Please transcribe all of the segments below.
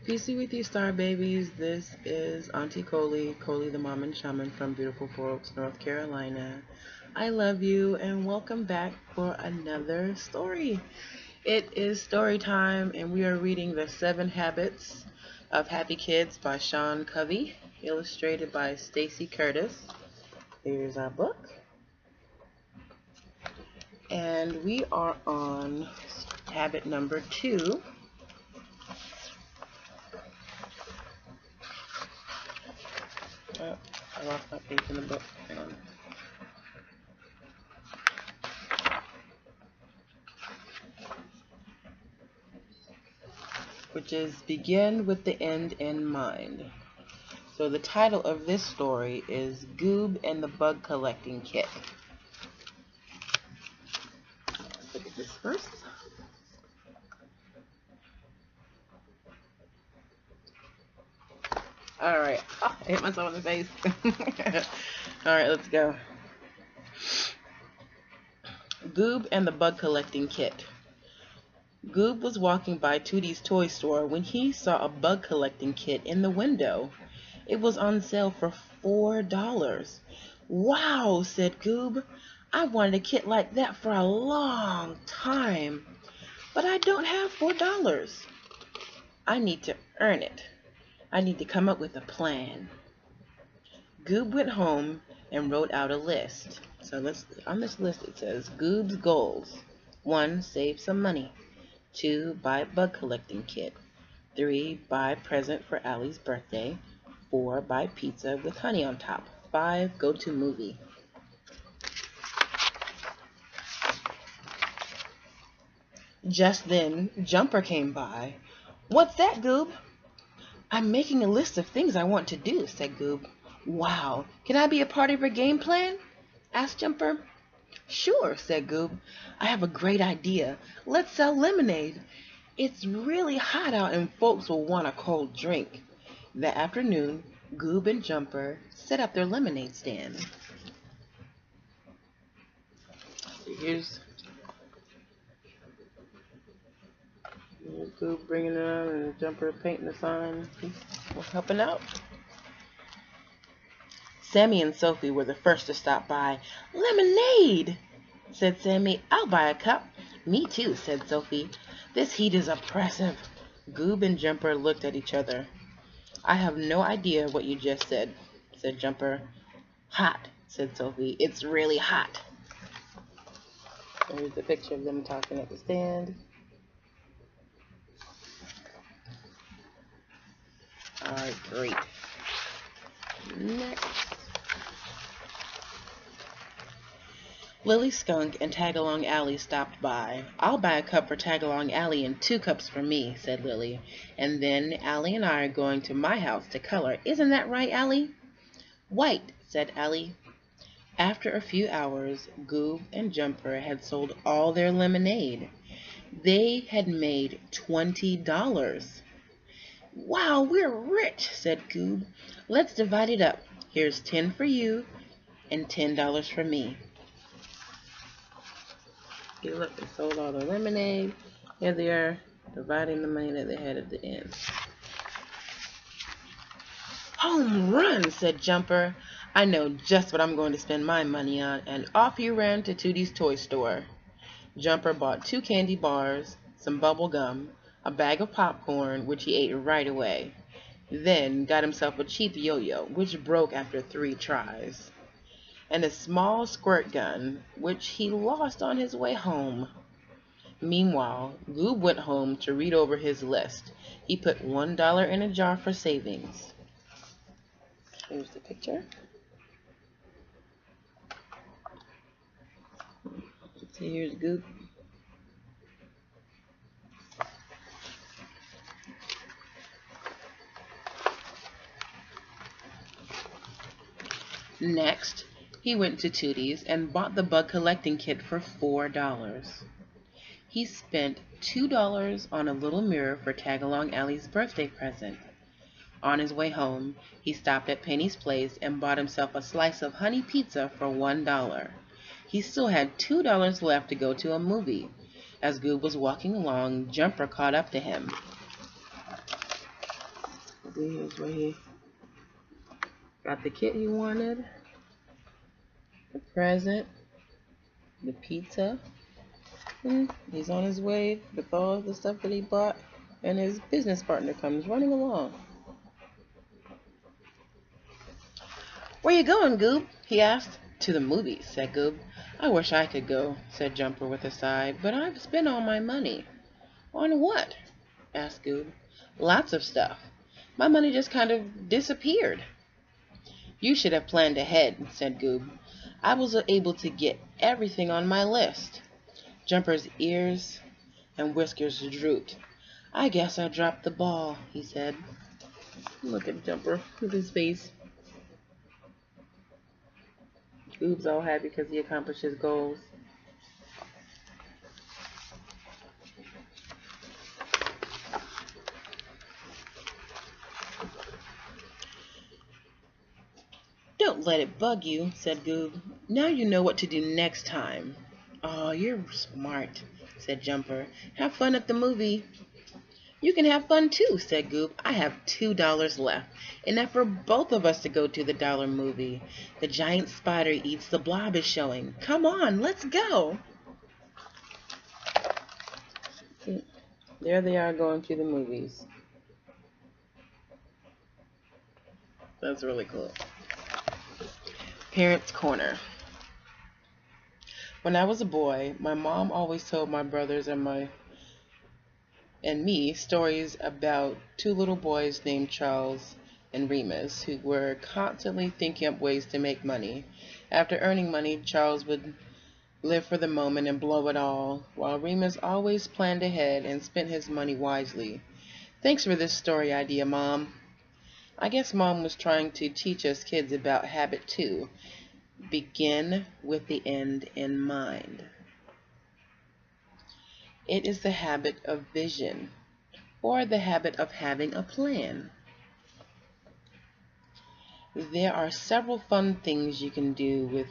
PC with you, star babies. This is Auntie Coley, Coley the MomInShaman from beautiful Four Oaks, North Carolina. I love you and welcome back for another story. It is story time and we are reading The 7 Habits of Happy Kids by Covey, illustrated by Stacy Curtis. Here's our book. And we are on habit number 2. Oh, I lost my page in the book. Hang on. Which is Begin with the End in Mind. So the title of this story is Goob and the Bug Collecting Kit. Let's look at this first. Alright. Oh, I hit myself in the face. Alright, let's go. Goob and the Bug Collecting Kit. Goob was walking by Tootie's toy store when he saw a bug collecting kit in the window. It was on sale for $4. Wow, said Goob. I wanted a kit like that for a long time, but I don't have $4. I need to earn it. I need to come up with a plan. Goob went home and wrote out a list. So on this list it says Goob's goals. 1. Save some money. 2. Buy a bug collecting kit. 3. Buy present for Allie's birthday. 4. Buy pizza with honey on top. 5. Go to movie. Just then, Jumper came by. What's that, Goob? I'm making a list of things I want to do, said Goob. Wow, can I be a part of your game plan? Asked Jumper. Sure, said Goob. I have a great idea. Let's sell lemonade. It's really hot out and folks will want a cold drink. That afternoon, Goob and Jumper set up their lemonade stand. Here's Goob bringing it on and Jumper painting the sign. We're helping out. Sammy and Sophie were the first to stop by. Lemonade, said Sammy. I'll buy a cup. Me too, said Sophie. This heat is oppressive. Goob and Jumper looked at each other. I have no idea what you just said Jumper. Hot, said Sophie. It's really hot. Here's the picture of them talking at the stand. Alright, great. Next. Lily Skunk and Tagalong Allie stopped by. I'll buy a cup for Tagalong Allie and 2 cups for me, said Lily. And then Allie and I are going to my house to color. Isn't that right, Allie? White, said Allie. After a few hours, Goob and Jumper had sold all their lemonade. They had made $20. Wow, we're rich, said Goob. Let's divide it up. Here's 10 for you and $10 for me. You look, they sold all the lemonade. Here they are, dividing the money that they had at the end. Home run, said Jumper. I know just what I'm going to spend my money on, and off he ran to Tootie's toy store. Jumper bought 2 candy bars, some bubble gum, a bag of popcorn, which he ate right away. Then got himself a cheap yo-yo, which broke after 3 tries, and a small squirt gun, which he lost on his way home. Meanwhile, Goob went home to read over his list. He put $1 in a jar for savings. Here's the picture. So here's Goob. Next, he went to Tootie's and bought the bug collecting kit for $4. He spent $2 on a little mirror for Tagalong Allie's birthday present. On his way home, he stopped at Penny's place and bought himself a slice of honey pizza for $1. He still had $2 left to go to a movie. As Goob was walking along, Jumper caught up to him. see, here's where he got the kit he wanted, the present, the pizza, and he's on his way with all the stuff that he bought, and his business partner comes running along. "Where you going, Goob?" he asked. "To the movies," said Goob. "I wish I could go," said Jumper with a sigh, "but I've spent all my money." "On what?" asked Goob. "Lots of stuff. My money just kind of disappeared." "You should have planned ahead," said Goob. "I was able to get everything on my list." Jumper's ears and whiskers drooped. "I guess I dropped the ball," he said. Look at Jumper with his face. Goob's all happy because he accomplished his goals. "Don't let it bug you," said Goob. "Now you know what to do next time." "Oh, you're smart," said Jumper. "Have fun at the movie." "You can have fun too," said Goob. "I have $2 left, enough for both of us to go to the dollar movie. The giant spider eats the blob is showing. Come on, let's go." There they are going to the movies. That's really cool. Parents' Corner. When I was a boy, my mom always told my brothers and me stories about two little boys named Charles and Remus who were constantly thinking up ways to make money. After earning money, Charles would live for the moment and blow it all, while Remus always planned ahead and spent his money wisely. Thanks for this story idea, Mom. I guess Mom was trying to teach us kids about habit too. Begin with the end in mind. It is the habit of vision, or the habit of having a plan. There are several fun things you can do with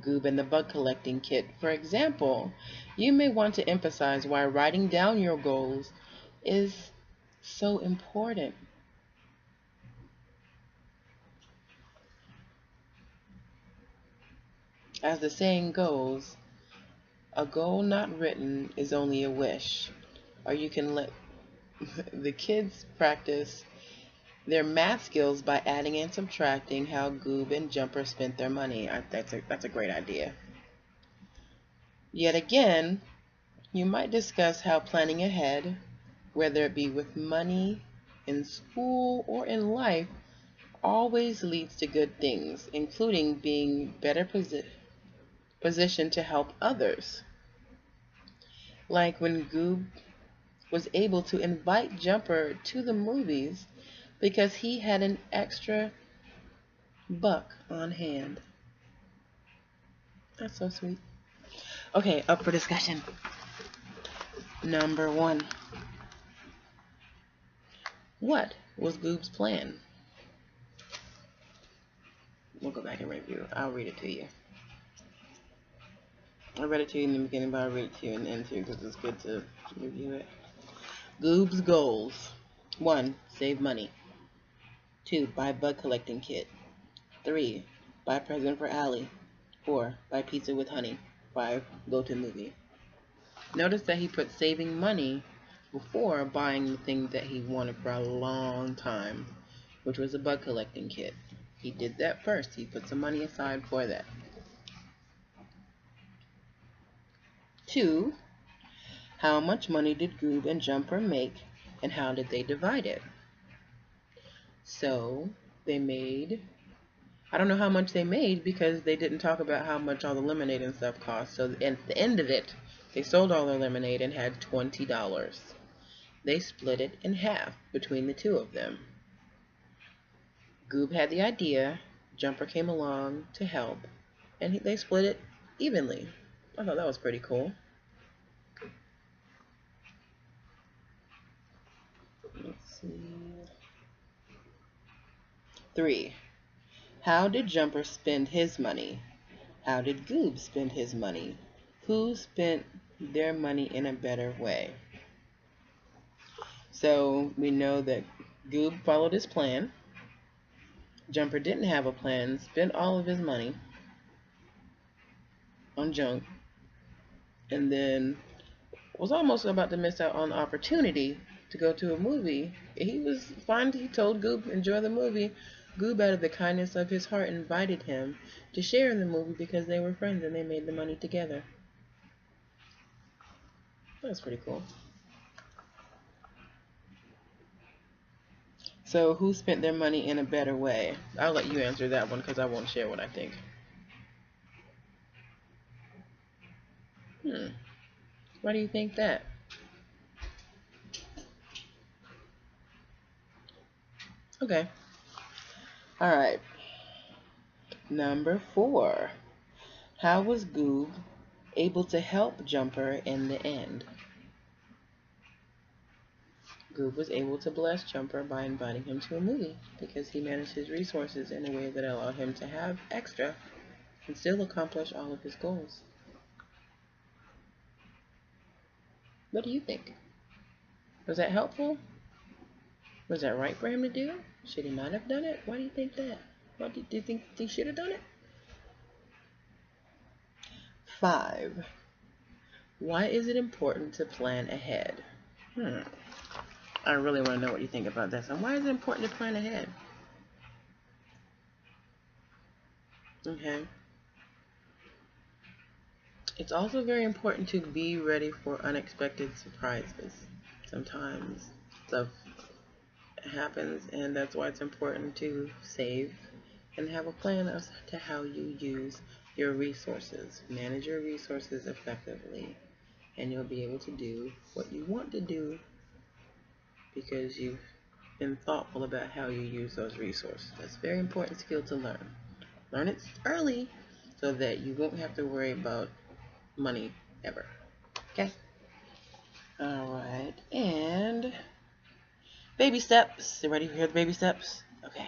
Goob and the bug collecting kit. For example, you may want to emphasize why writing down your goals is so important. As the saying goes, a goal not written is only a wish. Or you can let the kids practice their math skills by adding and subtracting how Goob and Jumper spent their money. That's a great idea. Yet again, you might discuss how planning ahead, whether it be with money, in school, or in life, always leads to good things, including being better positioned to help others. Like when Goob was able to invite Jumper to the movies because he had an extra buck on hand. That's so sweet. Okay, up for discussion. Number 1. What was Goob's plan? We'll go back and review. I'll read it to you. I read it to you in the beginning, but I'll read it to you in the end too because it's good to review it. Goob's goals. 1. Save money. 2. Buy bug collecting kit. 3. Buy present for Allie. 4. Buy pizza with honey. 5. Go to movie. Notice that he put saving money before buying the thing that he wanted for a long time, which was a bug collecting kit. He did that first. He put some money aside for that. 2. How much money did Goob and Jumper make, and how did they divide it? So they made, I don't know how much they made because they didn't talk about how much all the lemonade and stuff cost. So at the end of it, they sold all their lemonade and had $20. They split it in half between the two of them. Goob had the idea, Jumper came along to help, and they split it evenly. I thought that was pretty cool. Let's see. 3. How did Jumper spend his money? How did Goob spend his money? Who spent their money in a better way? So we know that Goob followed his plan. Jumper didn't have a plan, spent all of his money on junk, and then was almost about to miss out on the opportunity to go to a movie. He was fine. He told Goob, enjoy the movie. Goob, out of the kindness of his heart, invited him to share in the movie because they were friends and they made the money together. That's pretty cool. So who spent their money in a better way? I'll let you answer that one because I won't share what I think. Why do you think that? Okay. Alright. Number 4. How was Goob able to help Jumper in the end? Goob was able to bless Jumper by inviting him to a movie because he managed his resources in a way that allowed him to have extra and still accomplish all of his goals. What do you think? Was that helpful? Was that right for him to do? Should he not have done it? Why do you think that? Why do you think he should have done it? 5. Why is it important to plan ahead? I really want to know what you think about this. And why is it important to plan ahead? Okay. It's also very important to be ready for unexpected surprises. Sometimes stuff happens, and that's why it's important to save and have a plan as to how you use your resources. Manage your resources effectively, and you'll be able to do what you want to do because you've been thoughtful about how you use those resources. That's a very important skill to learn. Learn it early so that you won't have to worry about money ever. Okay? Alright, and baby steps. You ready to hear the baby steps? Okay.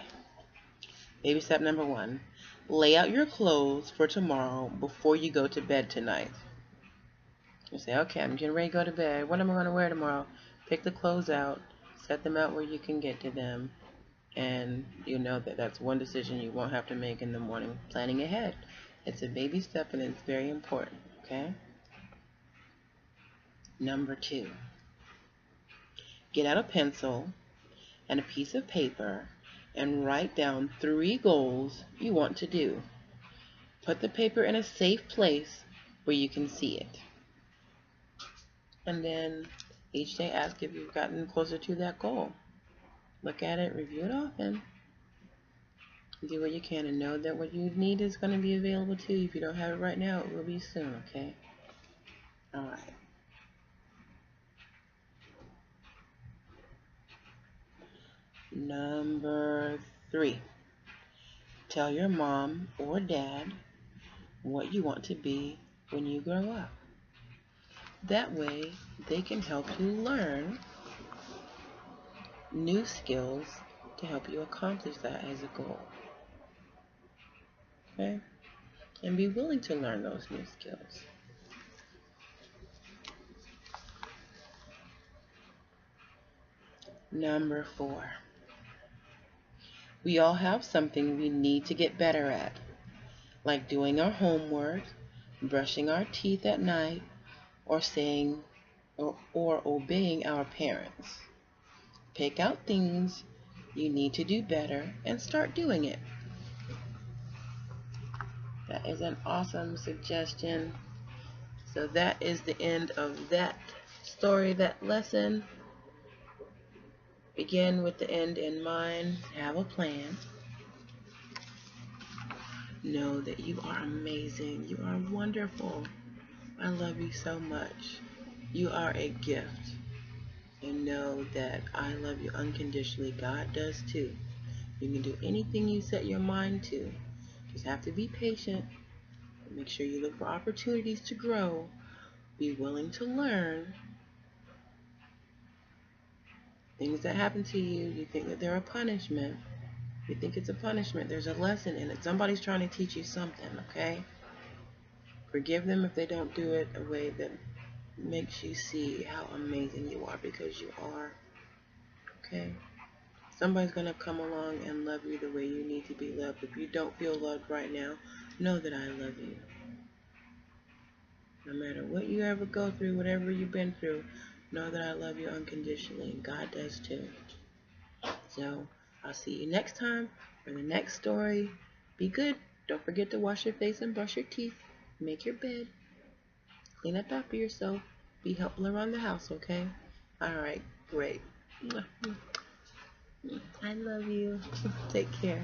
Baby step number 1. Lay out your clothes for tomorrow before you go to bed tonight. You say, okay, I'm getting ready to go to bed. What am I going to wear tomorrow? Pick the clothes out. Set them out where you can get to them. And you know that that's one decision you won't have to make in the morning. Planning ahead. It's a baby step and it's very important. Okay? Number 2. Get out a pencil and a piece of paper and write down 3 goals you want to do. Put the paper in a safe place where you can see it. And then each day ask if you've gotten closer to that goal. Look at it, review it often. Do what you can and know that what you need is going to be available to you. If you don't have it right now, it will be soon, okay? Alright. Number 3. Tell your mom or dad what you want to be when you grow up. That way, they can help you learn new skills to help you accomplish that as a goal. Okay? And be willing to learn those new skills. Number 4. We all have something we need to get better at, like doing our homework, brushing our teeth at night, or saying or obeying our parents. Pick out things you need to do better and start doing it. That is an awesome suggestion. So that is the end of that story, that lesson. Begin with the end in mind. Have a plan. Know that you are amazing. You are wonderful. I love you so much. You are a gift. And know that I love you unconditionally. God does too. You can do anything you set your mind to. Just have to be patient. Make sure you look for opportunities to grow. Be willing to learn. Things that happen to you, you think that they're a punishment. You think it's a punishment. There's a lesson in it. Somebody's trying to teach you something, okay? Forgive them if they don't do it a way that makes you see how amazing you are, because you are. Okay? Somebody's going to come along and love you the way you need to be loved. If you don't feel loved right now, know that I love you. No matter what you ever go through, whatever you've been through, know that I love you unconditionally, and God does too. So, I'll see you next time for the next story. Be good. Don't forget to wash your face and brush your teeth. Make your bed. Clean up after yourself. Be helpful around the house, okay? Alright, great. I love you. Take care.